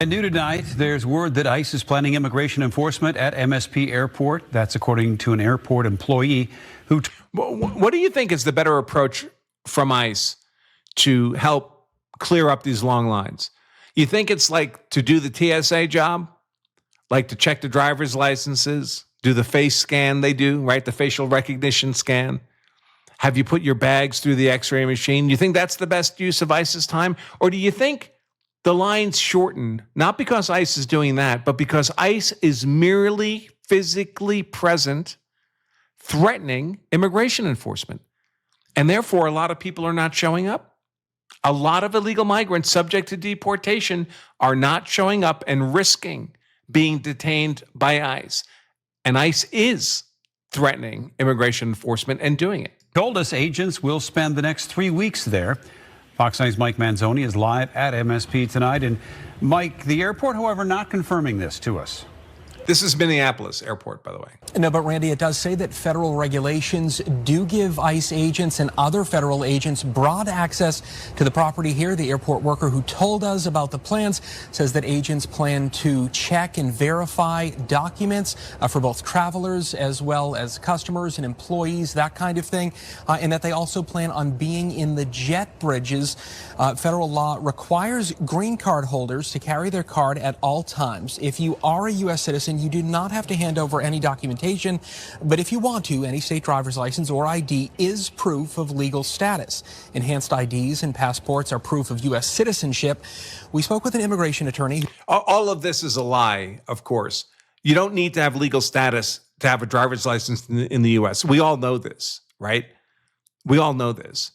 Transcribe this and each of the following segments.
And new tonight, there's word that ICE is planning immigration enforcement at MSP Airport. That's according to an airport employee who... What do you think is the better approach from ICE to help clear up these long lines? You think it's like to do the TSA job? Like to check the driver's licenses, do the face scan they do, right? The facial recognition scan. Have you put your bags through the x-ray machine? You think that's the best use of ICE's time? Or do you think the lines shorten, not because ICE is doing that, but because ICE is merely physically present, threatening immigration enforcement? And therefore, a lot of people are not showing up. A lot of illegal migrants subject to deportation are not showing up and risking being detained by ICE. And ICE is threatening immigration enforcement and doing it. Told us agents will spend the next 3 weeks there. Fox 9's Mike Manzoni is live at MSP tonight. And Mike, the airport, however, not confirming this to us. This is Minneapolis Airport, by the way. No, but Randy, it does say that federal regulations do give ICE agents and other federal agents broad access to the property here. The airport worker who told us about the plans says that agents plan to check and verify documents for both travelers as well as customers and employees, that kind of thing, and that they also plan on being in the jet bridges. Federal law requires green card holders to carry their card at all times. If you are a U.S. citizen, you do not have to hand over any documentation, but if you want to, any state driver's license or ID is proof of legal status. Enhanced IDs and passports are proof of U.S. citizenship. We spoke with an immigration attorney. All of this is a lie, of course. You don't need to have legal status to have a driver's license in the U.S. We all know this, right? We all know this.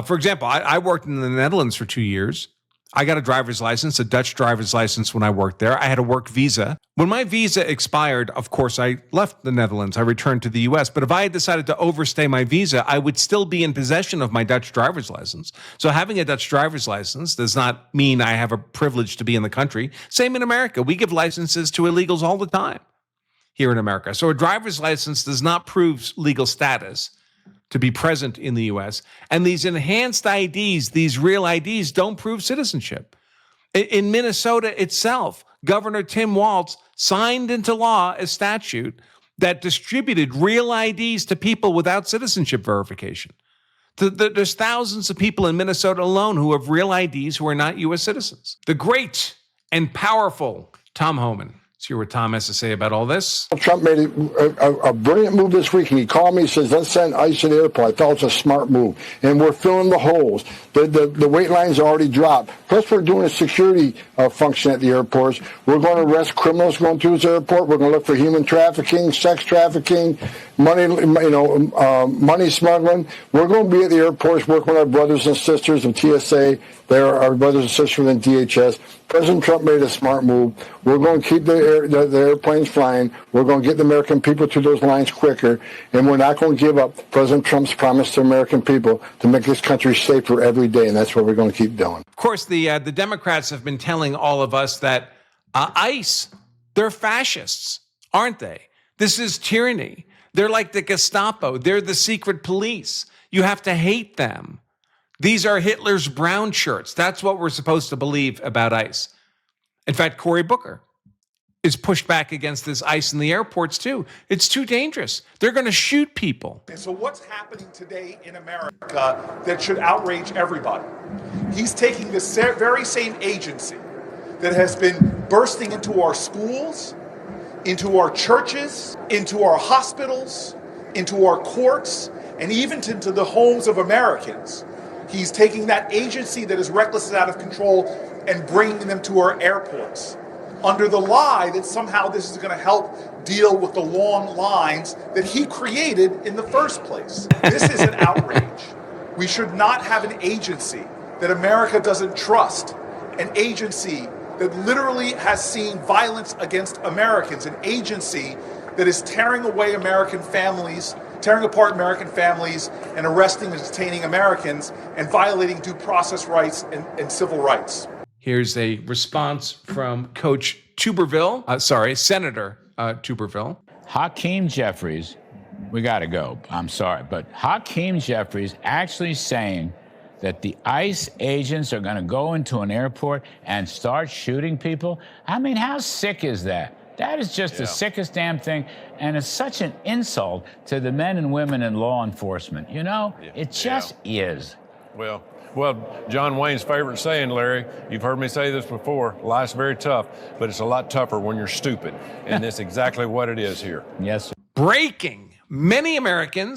For example, I worked in the Netherlands for 2 years. I got a driver's license, a Dutch driver's license when I worked there. I had a work visa. When my visa expired, of course, I left the Netherlands. I returned to the U.S. But if I had decided to overstay my visa, I would still be in possession of my Dutch driver's license. So having a Dutch driver's license does not mean I have a privilege to be in the country. Same in America. We give licenses to illegals all the time here in America. So a driver's license does not prove legal status to be present in the U.S. And these enhanced IDs, these real IDs, don't prove citizenship. In Minnesota itself, Governor Tim Walz signed into law a statute that distributed real IDs to people without citizenship verification. There's thousands of people in Minnesota alone who have real IDs who are not U.S. citizens. The great and powerful Tom Homan. Let's hear what Tom has to say about all this. Trump made a brilliant move this week, and he called me and says, let's send ICE to the airport. I thought it was a smart move. And we're filling the holes. The wait lines are already dropped. Plus, we're doing a security function at the airports. We're going to arrest criminals going through this airport. We're going to look for human trafficking, sex trafficking, money smuggling. We're going to be at the airports working with our brothers and sisters of TSA. They're our brothers and sisters in DHS. President Trump made a smart move. We're going to keep the airplanes flying. We're going to get the American people to those lines quicker. And we're not going to give up President Trump's promise to American people to make this country safer every day. And that's what we're going to keep doing. Of course, the Democrats have been telling all of us that ICE, they're fascists, aren't they? This is tyranny. They're like the Gestapo. They're the secret police. You have to hate them. These are Hitler's brown shirts. That's what we're supposed to believe about ICE. In fact, Cory Booker is pushed back against this ICE in the airports, too. It's too dangerous. They're going to shoot people. So what's happening today in America that should outrage everybody? He's taking this very same agency that has been bursting into our schools, into our churches, into our hospitals, into our courts, and even into the homes of Americans. He's taking that agency that is reckless and out of control and bringing them to our airports under the lie that somehow this is going to help deal with the long lines that he created in the first place. This is an outrage. We should not have an agency that America doesn't trust, an agency that literally has seen violence against Americans, an agency that is tearing away American families, tearing apart American families, and arresting and detaining Americans, and violating due process rights and civil rights. Here's a response from Coach Senator Tuberville. Hakeem Jeffries, we got to go. I'm sorry, but Hakeem Jeffries actually saying that the ICE agents are going to go into an airport and start shooting people? I mean, how sick is that? That is just the sickest damn thing, and it's such an insult to the men and women in law enforcement. You know, it just is. Well, John Wayne's favorite saying, Larry, you've heard me say this before, life's very tough, but it's a lot tougher when you're stupid. And that's exactly what it is here. Yes, sir. Breaking. Many American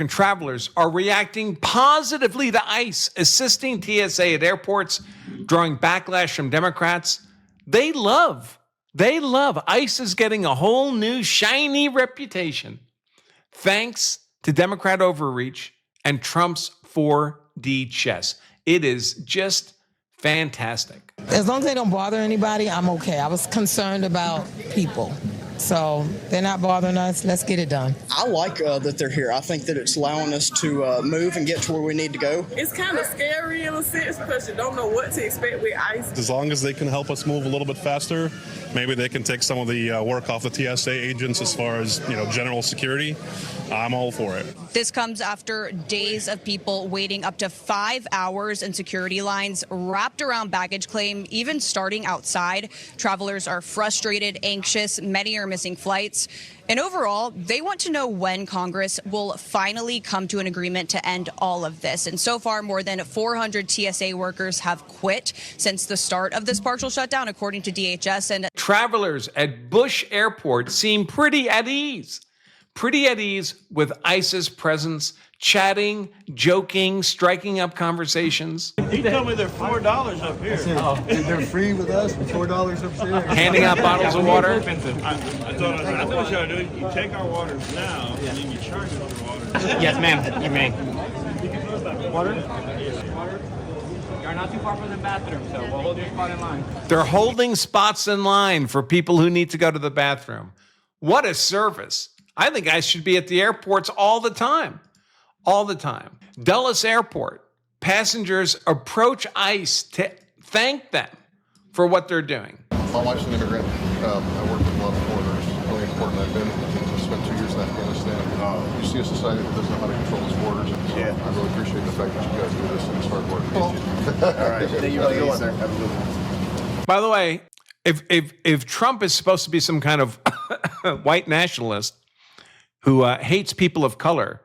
travelers are reacting positively to ICE assisting TSA at airports, drawing backlash from Democrats. They love ICE is getting a whole new shiny reputation thanks to Democrat overreach and Trump's 4D chess. It is just fantastic. As long as they don't bother anybody, I'm okay. I was concerned about people. So they're not bothering us. Let's get it done. I like that they're here. I think that it's allowing us to move and get to where we need to go. It's kind of scary in a sense because you don't know what to expect with ICE. As long as they can help us move a little bit faster, maybe they can take some of the work off the TSA agents as far as, general security. I'm all for it. This comes after days of people waiting up to 5 hours in security lines wrapped around baggage claim, even starting outside. Travelers are frustrated, anxious. Many are missing flights. And overall, they want to know when Congress will finally come to an agreement to end all of this. And so far, more than 400 TSA workers have quit since the start of this partial shutdown, according to DHS. And travelers at Bush Airport seem pretty at ease with ICE's presence, chatting, joking, striking up conversations. He told me they're $4 up here. They're free with us for $4 upstairs. Handing out bottles of water. I know what you ought to do. You take our waters now, and then you charge us for water. Yes, ma'am. You may. Water? You're not too far from the bathroom, so we'll hold your spot in line. They're holding spots in line for people who need to go to the bathroom. What a service. I think I should be at the airports all the time. All the time. Dulles Airport. Passengers approach ICE to thank them for what they're doing. My wife's an immigrant. I work with a lot of foreigners. Really important. I've spent 2 years in Afghanistan. You see a society that doesn't know how to control its borders. And so I really appreciate the fact that you guys do this and it's hard work. All right. Thank you. Go on there. Absolutely. By the way, if Trump is supposed to be some kind of white nationalist who hates people of color,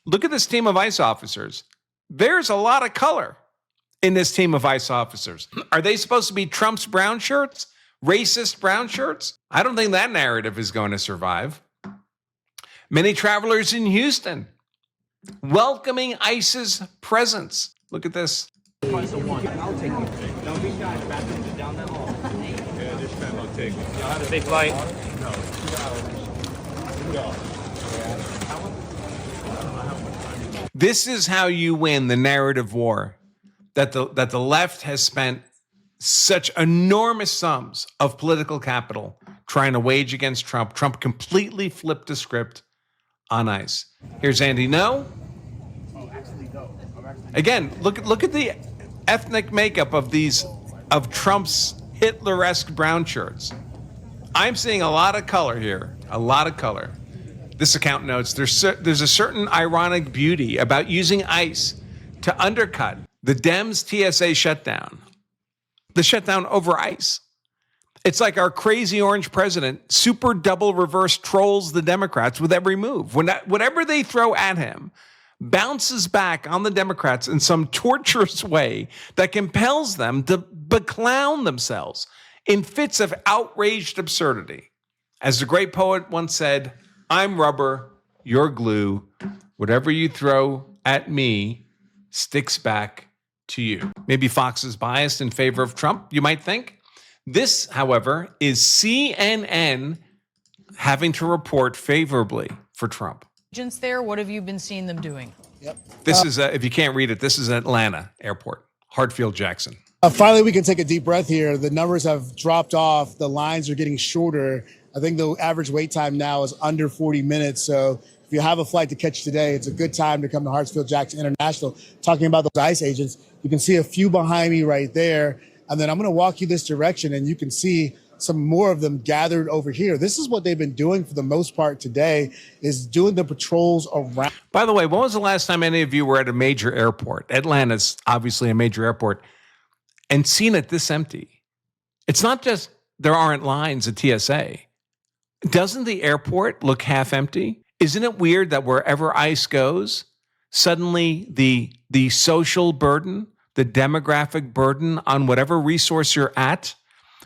look at this team of ICE officers. There's a lot of color in this team of ICE officers. Are they supposed to be Trump's brown shirts? Racist brown shirts? I don't think that narrative is going to survive. Many travelers in Houston welcoming ICE's presence. Look at this. I'll take you. Don't be shy. The bathroom is down that hall. Yeah, this time I'll take it. Y'all have a big flight. No, 2 hours. This is how you win the narrative war that the left has spent such enormous sums of political capital trying to wage against Trump. Trump completely flipped the script on ICE. Here's Andy No. Again, look at the ethnic makeup of Trump's Hitler-esque brown shirts. I'm seeing a lot of color here, a lot of color. This account notes there's a certain ironic beauty about using ICE to undercut the Dems' TSA shutdown, the shutdown over ICE. It's like our crazy orange president super double reverse trolls the Democrats with every move. Whatever they throw at him bounces back on the Democrats in some torturous way that compels them to beclown themselves in fits of outraged absurdity. As the great poet once said, I'm rubber, you're glue. Whatever you throw at me sticks back to you. Maybe Fox is biased in favor of Trump, you might think. This, however, is CNN having to report favorably for Trump. Agents there, what have you been seeing them doing? This is, if you can't read it, this is Atlanta Airport, Hartsfield-Jackson. Finally, we can take a deep breath here. The numbers have dropped off. The lines are getting shorter. I think the average wait time now is under 40 minutes. So if you have a flight to catch today, it's a good time to come to Hartsfield-Jackson International. Talking about those ICE agents, you can see a few behind me right there. And then I'm going to walk you this direction, and you can see some more of them gathered over here. This is what they've been doing for the most part today, is doing the patrols around. By the way, when was the last time any of you were at a major airport? Atlanta's obviously a major airport, and seen it this empty. It's not just there aren't lines at TSA. Doesn't the airport look half empty? Isn't it weird that wherever ICE goes, suddenly the social burden, the demographic burden on whatever resource you're at,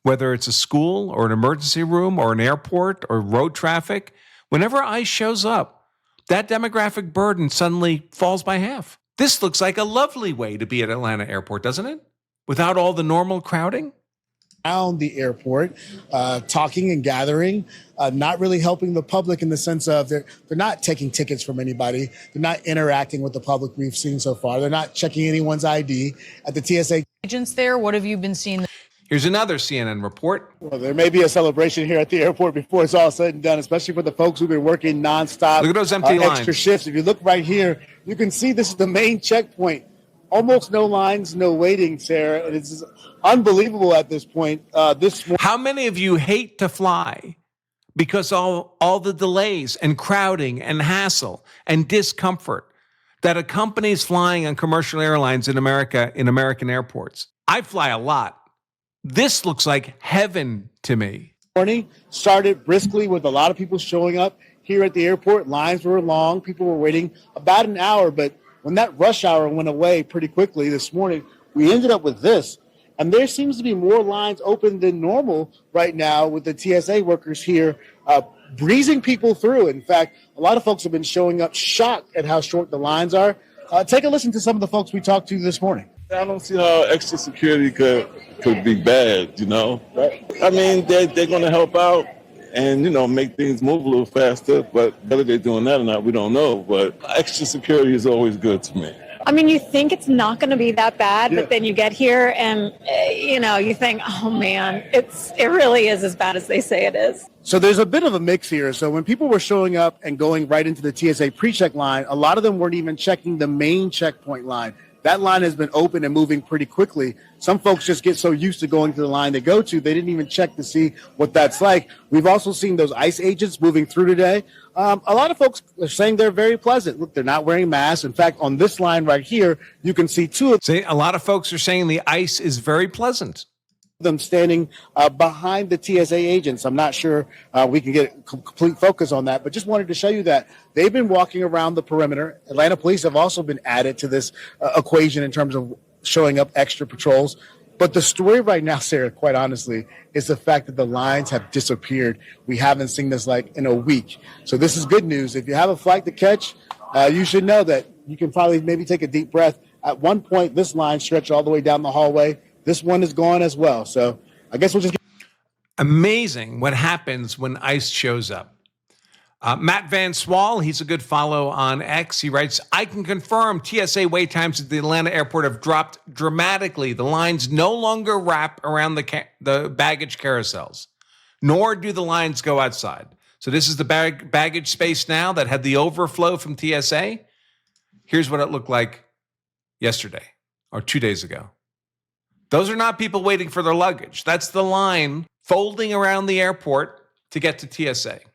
whether it's a school or an emergency room or an airport or road traffic, whenever ICE shows up, that demographic burden suddenly falls by half. This looks like a lovely way to be at Atlanta Airport, doesn't it? Without all the normal crowding? Around the airport, talking and gathering, not really helping the public in the sense of they're not taking tickets from anybody. They're not interacting with the public we've seen so far. They're not checking anyone's ID at the TSA. Agents there, what have you been seeing? Here's another CNN report. Well, there may be a celebration here at the airport before it's all said and done, especially for the folks who've been working nonstop. Look at those empty lines. Extra shifts. If you look right here, you can see this is the main checkpoint. Almost no lines, no waiting, Sarah. And it's unbelievable at this point. How many of you hate to fly because all the delays and crowding and hassle and discomfort that accompanies flying on commercial airlines in America, in American airports? I fly a lot. This looks like heaven to me. Morning started briskly with a lot of people showing up here at the airport. Lines were long. People were waiting about an hour, but when that rush hour went away pretty quickly this morning, we ended up with this. And there seems to be more lines open than normal right now with the TSA workers here breezing people through. In fact, a lot of folks have been showing up shocked at how short the lines are. Take a listen to some of the folks we talked to this morning. I don't see how extra security could be bad, you know. I mean, they're going to help out and, you know, make things move a little faster. But whether they're doing that or not, we don't know. But extra security is always good to me. I mean, you think it's not going to be that bad, but then you get here and, you know, you think, oh, man, it really is as bad as they say it is. So there's a bit of a mix here. So when people were showing up and going right into the TSA pre-check line, a lot of them weren't even checking the main checkpoint line. That line has been open and moving pretty quickly. Some folks just get so used to going to the line they go to, they didn't even check to see what that's like. We've also seen those ICE agents moving through today. A lot of folks are saying they're very pleasant. Look, they're not wearing masks. In fact, on this line right here, you can see two of them. A lot of folks are saying the ICE is very pleasant. Them standing behind the TSA agents. I'm not sure we can get complete focus on that, but just wanted to show you that they've been walking around the perimeter. Atlanta police have also been added to this equation in terms of showing up extra patrols. But the story right now, Sarah, quite honestly, is the fact that the lines have disappeared. We haven't seen this like in a week. So this is good news. If you have a flight to catch, you should know that you can probably maybe take a deep breath. At one point, this line stretched all the way down the hallway. This one is gone as well. So I guess we'll just... Amazing what happens when ICE shows up. Matt Van Swal, he's a good follow on X. He writes, I can confirm TSA wait times at the Atlanta airport have dropped dramatically. The lines no longer wrap around the baggage carousels, nor do the lines go outside. So this is the baggage space now that had the overflow from TSA. Here's what it looked like yesterday or 2 days ago. Those are not people waiting for their luggage. That's the line folding around the airport to get to TSA.